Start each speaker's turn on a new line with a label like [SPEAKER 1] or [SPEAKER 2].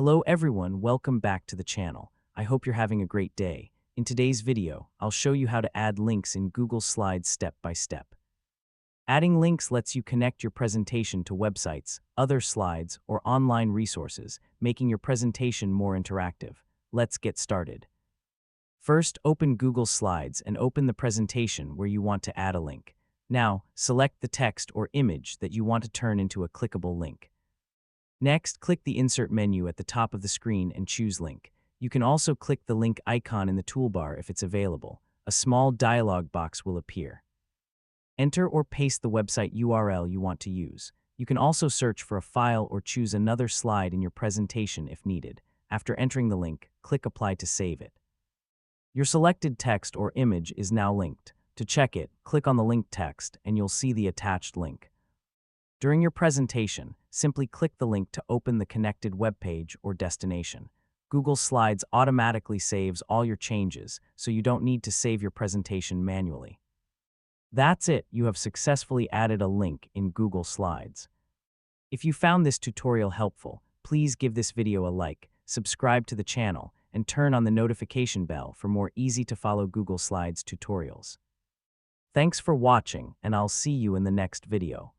[SPEAKER 1] Hello everyone, welcome back to the channel. I hope you're having a great day. In today's video, I'll show you how to add links in Google Slides step by step. Adding links lets you connect your presentation to websites, other slides, or online resources, making your presentation more interactive. Let's get started. First, open Google Slides and open the presentation where you want to add a link. Now, select the text or image that you want to turn into a clickable link. Next, click the Insert menu at the top of the screen and choose Link. You can also click the link icon in the toolbar if it's available. A small dialog box will appear. Enter or paste the website URL you want to use. You can also search for a file or choose another slide in your presentation if needed. After entering the link, click Apply to save it. Your selected text or image is now linked. To check it, click on the link text and you'll see the attached link. During your presentation, simply click the link to open the connected web page or destination. Google Slides automatically saves all your changes, so you don't need to save your presentation manually. That's it, you have successfully added a link in Google Slides. If you found this tutorial helpful, please give this video a like, subscribe to the channel, and turn on the notification bell for more easy-to-follow Google Slides tutorials. Thanks for watching, and I'll see you in the next video.